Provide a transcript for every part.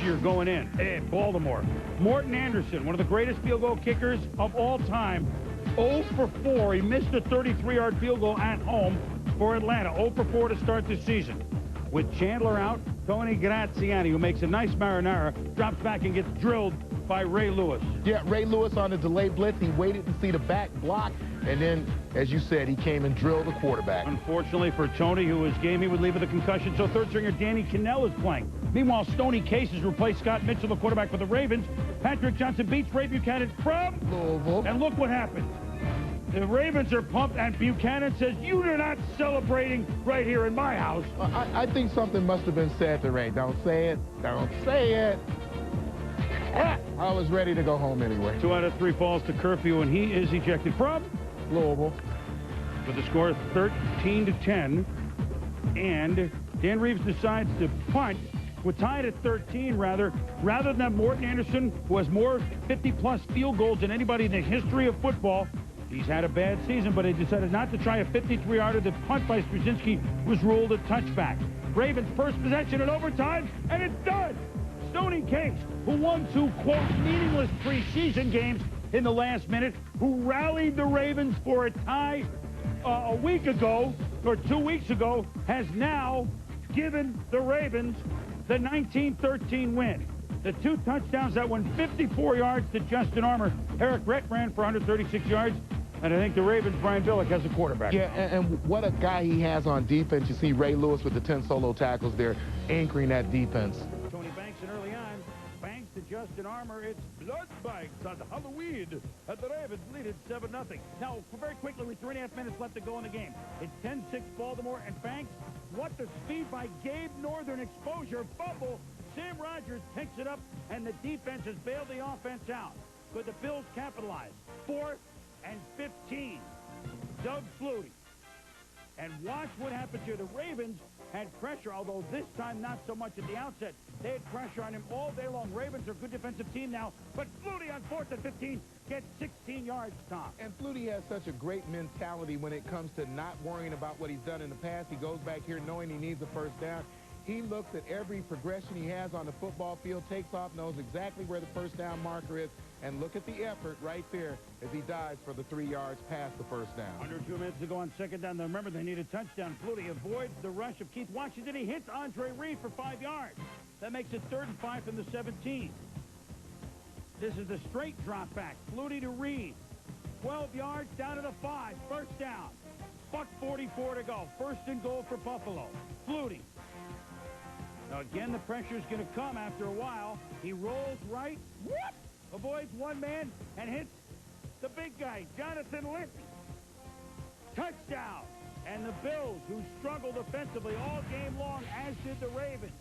year going in at Baltimore. Morton Anderson, one of the greatest field goal kickers of all time, 0 for 4. He missed a 33-yard field goal at home for Atlanta. 0 for 4 to start the season. With Chandler out, Tony Graziani, who makes a nice marinara, drops back and gets drilled by Ray Lewis. Yeah, Ray Lewis on the delayed blitz. He waited to see the back block, and then, as you said, he came and drilled the quarterback. Unfortunately for Tony, who was game, he would leave with a concussion, so third stringer Danny Cannell is playing. Meanwhile, Stoney Case has replaced Scott Mitchell, the quarterback for the Ravens. Patrick Johnson beats Ray Buchanan from Louisville. And look what happened. The Ravens are pumped, and Buchanan says, "You are not celebrating right here in my house." I think something must have been said to Ray. Don't say it. Don't say it. I was ready to go home anyway. 2 out of 3 falls to curfew, and he is ejected from Louisville. With the score of 13-10. And Dan Reeves decides to punt. We're tied at 13, rather than have Morton Anderson, who has more 50-plus field goals than anybody in the history of football. He's had a bad season, but he decided not to try a 53-yarder. The punt by Straczynski was ruled a touchback. Ravens first possession in overtime, and it's done. Stoney Case, who won 2, quote, meaningless preseason games in the last minute, who rallied the Ravens for a tie a week ago, or 2 weeks ago, has now given the Ravens the 19-13 win. The 2 touchdowns that went 54 yards to Justin Armour. Eric Rett ran for 136 yards. And I think the Ravens, Brian Billick, has a quarterback. Yeah, and what a guy he has on defense. You see Ray Lewis with the 10 solo tackles there, anchoring that defense. Tony Banks, and early on, Banks to Justin Armour. It's Blood Banks on Halloween. And the Ravens lead it 7-0. Now, very quickly, with 3.5 minutes left to go in the game. It's 10-6 Baltimore, and Banks, what the speed by Gabe Northern, exposure, fumble. Sam Rogers picks it up, and the defense has bailed the offense out. Could the Bills capitalize? 4th and 15. Doug Flutie. And watch what happens here. The Ravens had pressure, although this time not so much at the outset. They had pressure on him all day long. Ravens are a good defensive team now, but Flutie on 4th and 15 gets 16 yards, Tom. And Flutie has such a great mentality when it comes to not worrying about what he's done in the past. He goes back here knowing he needs a first down. He looks at every progression he has on the football field, takes off, knows exactly where the first down marker is, and look at the effort right there as he dives for the 3 yards past the first down. Under 2 minutes to go on second down. Now remember, they need a touchdown. Flutie avoids the rush of Keith Washington. He hits Andre Reed for 5 yards. That makes it 3rd and 5 from the 17. This is the straight drop back. Flutie to Reed. 12 yards down to the 5. First down. $1:44 to go. 1st and goal for Buffalo. Flutie. Now, again, the pressure is going to come after a while. He rolls right, whoop, avoids one man, and hits the big guy, Jonathan Lippy. Touchdown. And the Bills, who struggled offensively all game long, as did the Ravens.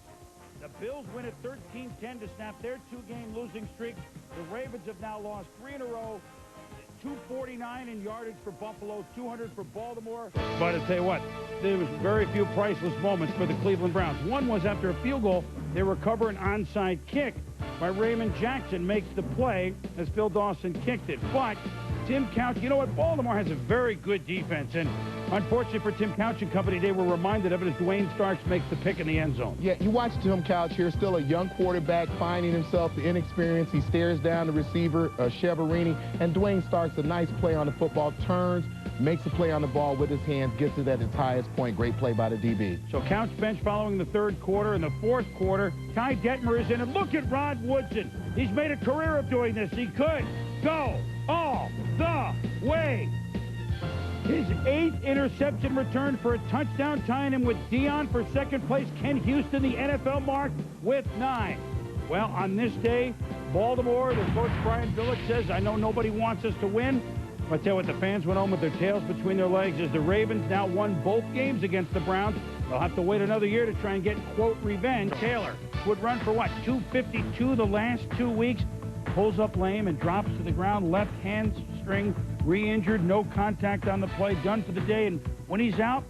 The Bills win at 13-10 to snap their 2-game losing streak. The Ravens have now lost 3 in a row. 249 in yardage for Buffalo, 200 for Baltimore. But I tell you what, there was very few priceless moments for the Cleveland Browns. One was after a field goal, they recover an onside kick by Raymond Jackson, makes the play as Phil Dawson kicked it. But Tim Couch, you know what, Baltimore has a very good defense, and unfortunately for Tim Couch and company, they were reminded of it as Dwayne Starks makes the pick in the end zone. Yeah, you watch Tim Couch here, still a young quarterback, finding himself, the inexperience. He stares down the receiver, Cheverini, and Dwayne Starks, a nice play on the football, turns, makes a play on the ball with his hands, gets it at its highest point. Great play by the DB. So Couch bench following the 3rd quarter. In the 4th quarter, Ty Detmer is in, and look at Rod Woodson. He's made a career of doing this. He could go all the way. His 8th interception return for a touchdown, tying him with Dion for 2nd place. Ken Houston, the NFL mark, with 9. Well, on this day, Baltimore, the coach Brian Billick says, I know nobody wants us to win. But I tell you what, the fans went home with their tails between their legs as the Ravens now won both games against the Browns. They'll have to wait another year to try and get, quote, revenge. Taylor would run for, what, 252 the last 2 weeks. Pulls up lame and drops to the ground. Left hamstring re-injured. No contact on the play. Done for the day. And when he's out,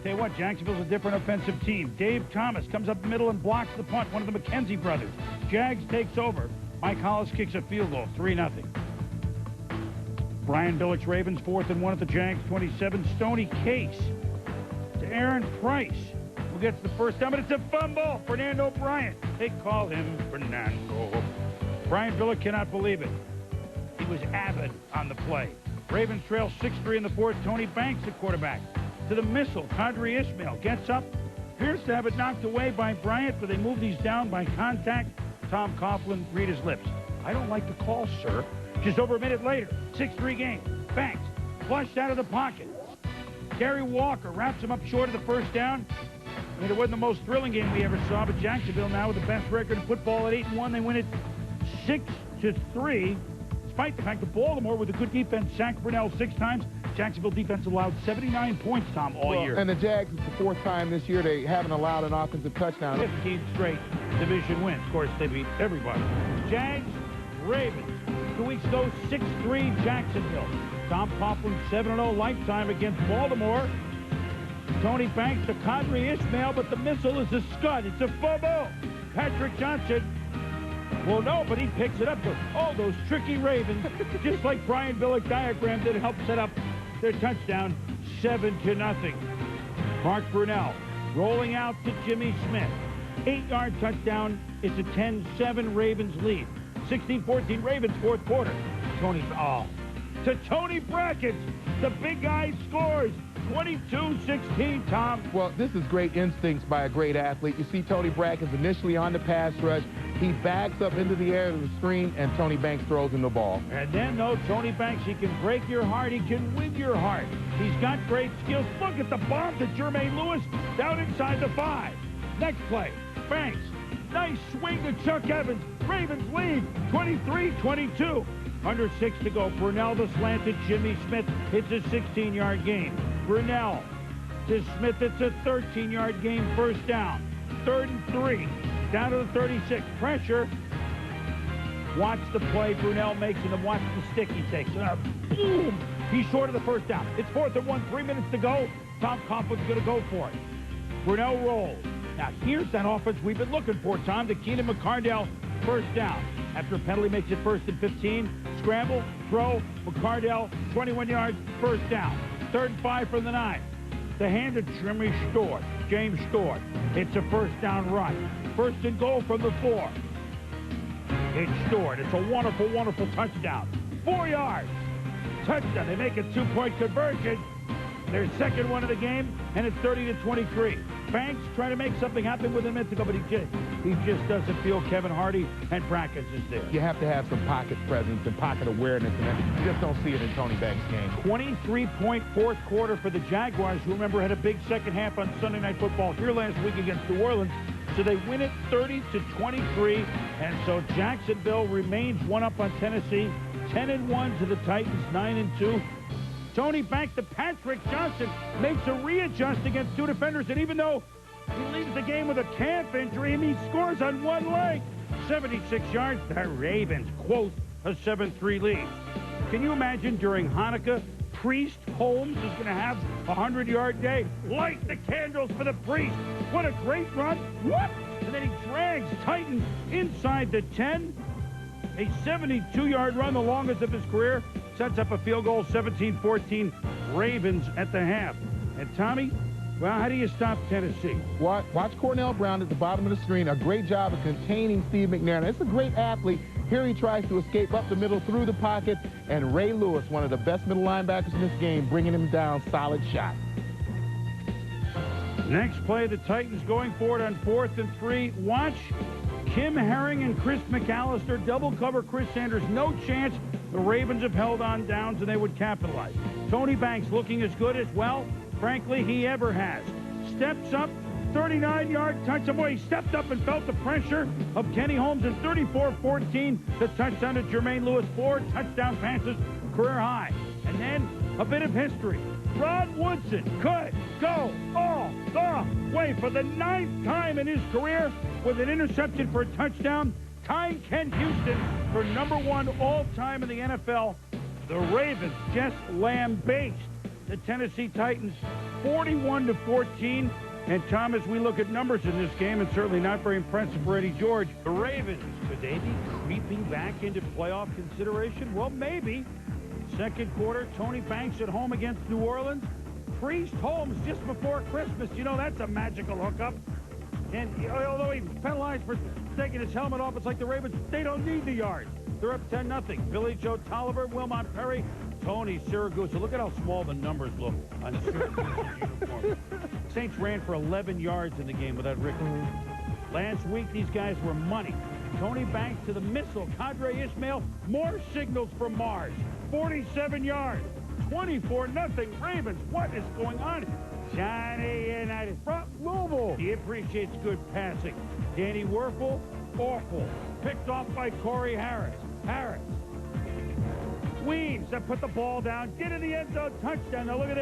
tell you what, Jacksonville's a different offensive team. Dave Thomas comes up the middle and blocks the punt. One of the McKenzie brothers. Jags takes over. Mike Hollis kicks a field goal. 3-0. Brian Billick's Ravens 4th and 1 at the Jags 27. Stoney Case to Aaron Price. We're gets the first down, but it's a fumble. Fernando Bryant. They call him Fernando. Brian Villa cannot believe it. He was avid on the play. Ravens trail 6-3 in the fourth. Tony Banks, the quarterback. To the missile, Kadri Ismail gets up. Appears to have it knocked away by Bryant, but they move these down by contact. Tom Coughlin read his lips. I don't like the call, sir. Just over a minute later, 6-3 game. Banks flushed out of the pocket. Gary Walker wraps him up short of the first down. I mean, it wasn't the most thrilling game we ever saw, but Jacksonville now with the best record in football at 8-1. They win it 6-3, despite the fact that Baltimore, with a good defense, sacked Brunell 6 times. Jacksonville defense allowed 79 points, Tom, all year. And the Jags, it's the 4th time this year they haven't allowed an offensive touchdown. 15 straight division wins. Of course, they beat everybody. Jags, Ravens. 2 weeks ago, 6-3 Jacksonville. Tom Coughlin 7-0 lifetime against Baltimore. Tony Banks to Kadri Ismail, but the missile is a scud. It's a fumble. Patrick Johnson. Well, no, but he picks it up. Oh, those tricky Ravens, just like Brian Billick diagrammed it, helped set up their touchdown, 7-0. Mark Brunell rolling out to Jimmy Smith. 8-yard touchdown. It's a 10-7 Ravens lead. 16-14 Ravens, fourth quarter. To Tony Brackett. The big guy scores. 22-16, Tom. Well, this is great instincts by a great athlete. You see Tony Brackett's initially on the pass rush. He backs up into the air to the screen, and Tony Banks throws him the ball. And then, though, Tony Banks, he can break your heart. He can win your heart. He's got great skills. Look at the bomb to Jermaine Lewis down inside the 5. Next play, Banks. Nice swing to Chuck Evans. Ravens lead 23-22. Under 6 to go. Brunell the slant to Jimmy Smith. It's a 16-yard gain. Brunell to Smith. It's a 13-yard gain. First down. 3rd and 3. Down to the 36. Pressure. Watch the play Brunell makes, and then watch the stick he takes. Boom! He's short of the first down. It's 4th and 1. 3 minutes to go. Tom Coughlin's going to go for it. Brunell rolls. Now, here's that offense we've been looking for, Tom. To Keenan McCardell. First down. After a penalty makes it 1st and 15. Scramble, throw, McCardell, 21 yards, first down. 3rd and 5 from the 9. The hand of Jimmy Stewart, James Stewart. It's a first down run. 1st and goal from the 4. It's Stewart. It's a wonderful, wonderful touchdown. 4 yards. Touchdown. They make a 2-point conversion. Their second one of the game, and it's 30-23. Banks trying to make something happen with a minute to go, but he just doesn't feel Kevin Hardy, and Brackett is there. You have to have some pocket presence and pocket awareness, and you just don't see it in Tony Banks' game. 23-point fourth quarter for the Jaguars, who, remember, had a big second half on Sunday Night Football here last week against New Orleans. So they win it 30-23, and so Jacksonville remains one up on Tennessee. 10-1 to the Titans, 9-2. Tony Banks to Patrick Johnson makes a readjust against 2 defenders, and even though he leaves the game with a calf injury, he scores on 1 leg. 76 yards. The Ravens quote a 7-3 lead. Can you imagine during Hanukkah, Priest Holmes is going to have a 100-yard day? Light the candles for the Priest. What a great run. What? And then he drags Titans inside the 10. A 72-yard run, the longest of his career. Sets up a field goal, 17-14, Ravens at the half. And Tommy, well, how do you stop Tennessee? Watch Cornell Brown at the bottom of the screen. A great job of containing Steve McNair. It's a great athlete. Here he tries to escape up the middle through the pocket, and Ray Lewis, one of the best middle linebackers in this game, bringing him down. Solid shot. Next play, the Titans going for it on 4th and 3. Watch Kim Herring and Chris McAllister double cover Chris Sanders. No chance. The Ravens have held on downs, and they would capitalize. Tony Banks looking as good as, well, frankly, he ever has. Steps up, 39-yard touchdown. Boy, he stepped up and felt the pressure of Kenny Holmes. And 34-14, the touchdown to Jermaine Lewis. 4 touchdown passes, career high. And then a bit of history. Rod Woodson could go all the way for the 9th time in his career with an interception for a touchdown, tying Ken Houston for #1 all-time in the NFL. The Ravens just lambasted the Tennessee Titans 41-14. And Tom, as we look at numbers in this game, it's certainly not very impressive for Eddie George. The Ravens, could they be creeping back into playoff consideration? Well, maybe. Second quarter, Tony Banks at home against New Orleans. Priest Holmes just before Christmas. You know, that's a magical hookup. And although he penalized for taking his helmet off, it's like the Ravens, they don't need the yards. They're up 10-0. Billy Joe Tolliver, Wilmot Perry, Tony Siragusa. Look at how small the numbers look on Siragusa's uniform. Saints ran for 11 yards in the game without Rick. Last week, these guys were money. Tony Banks to the missile. Cadre Ismail, more signals from Mars. 47 yards. 24-0 Ravens. What is going on? Johnny Unitas from Louisville. He appreciates good passing. Danny Werfel, awful. Picked off by Corey Harris. Weems that put the ball down. Get in the end zone. Touchdown. Now look at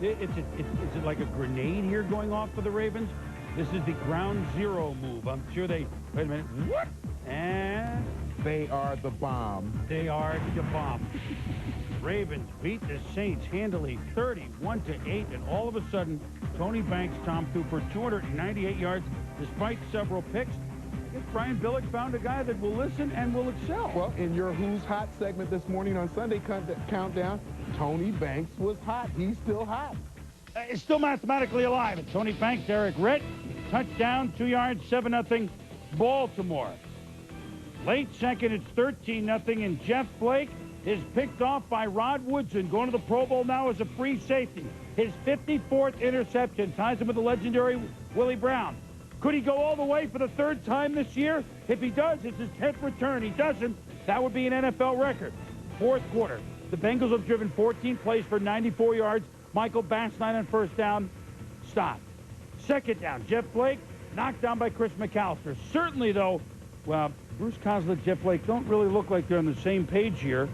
this. Is it like a grenade here going off for the Ravens? This is the ground zero move. I'm sure they... Wait a minute. What? And... They are the bomb. They are the bomb. Ravens beat the Saints handily 31-8, and all of a sudden, Tony Banks, Tom threw for 298 yards despite several picks. I guess Brian Billick found a guy that will listen and will excel. Well, in your Who's Hot segment this morning on Sunday Countdown, Tony Banks was hot. He's still hot. It's still mathematically alive. It's Tony Banks, Eric Ritt. Touchdown, 2 yards, 7-0, Baltimore. Late second, it's 13-0, and Jeff Blake is picked off by Rod Woodson, going to the Pro Bowl now as a free safety. His 54th interception ties him with the legendary Willie Brown. Could he go all the way for the third time this year? If he does, it's his 10th return. He doesn't, that would be an NFL record. Fourth quarter, the Bengals have driven 14 plays for 94 yards. Michael Bassline on first down. Stop. Second down, Jeff Blake, knocked down by Chris McAllister. Certainly, though, well, Bruce Coslet and Jeff Blake don't really look like they're on the same page here.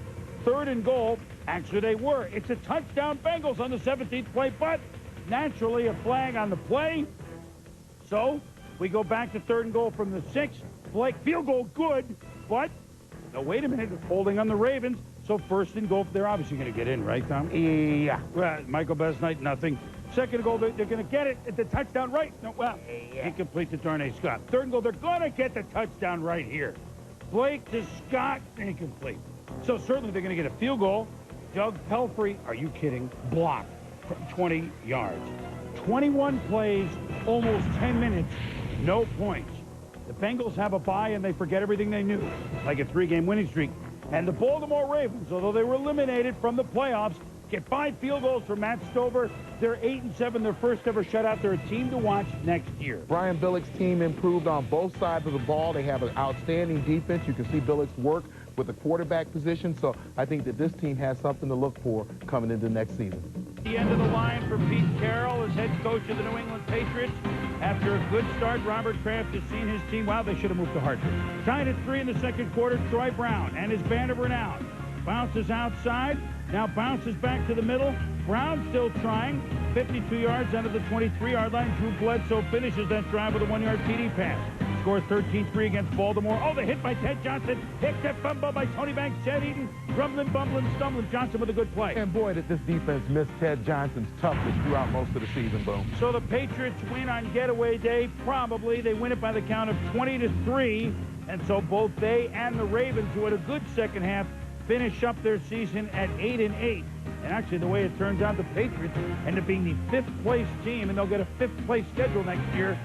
Third and goal. Actually, they were. It's a touchdown Bengals on the 17th play, but naturally a flag on the play. So we go back to third and goal from the 6. Blake, field goal, good, but no, wait a minute, it's holding on the Ravens. So first and goal, they're obviously going to get in, right, Tom? Yeah. Well, Michael Bassnight, nothing. Second goal, they're going to get it at the touchdown right. No, well, incomplete to Darnay Scott. Third and goal, they're going to get the touchdown right here. Blake to Scott, incomplete. So certainly they're going to get a field goal. Doug Pelfrey, are you kidding? Blocked from 20 yards. 21 plays, almost 10 minutes, no points. The Bengals have a bye and they forget everything they knew, like a 3-game winning streak. And the Baltimore Ravens, although they were eliminated from the playoffs, get 5 field goals from Matt Stover. They're 8-7, their first ever shutout. They're a team to watch next year. Brian Billick's team improved on both sides of the ball. They have an outstanding defense. You can see Billick's work with the quarterback position. So I think that this team has something to look for coming into next season. The end of the line for Pete Carroll as head coach of the New England Patriots. After a good start, Robert Kraft has seen his team. Wow, they should have moved to Hartford. Tied at 3 in the second quarter, Troy Brown and his band of renown. Bounces outside, now bounces back to the middle. Brown still trying. 52 yards out of the 23-yard line. Drew Bledsoe finishes that drive with a 1-yard TD pass. Scores 13-3 against Baltimore. Oh, the hit by Ted Johnson. Hit that fumble by Tony Banks. Ted Eaton, grumbling, bumbling, stumbling. Johnson with a good play. And boy, did this defense miss Ted Johnson's toughness throughout most of the season, Boom. So the Patriots win on getaway day. Probably. They win it by the count of 20-3. And so both they and the Ravens, who had a good second half, finish up their season at 8-8. And actually, the way it turns out, the Patriots end up being the 5th-place team, and they'll get a 5th-place schedule next year.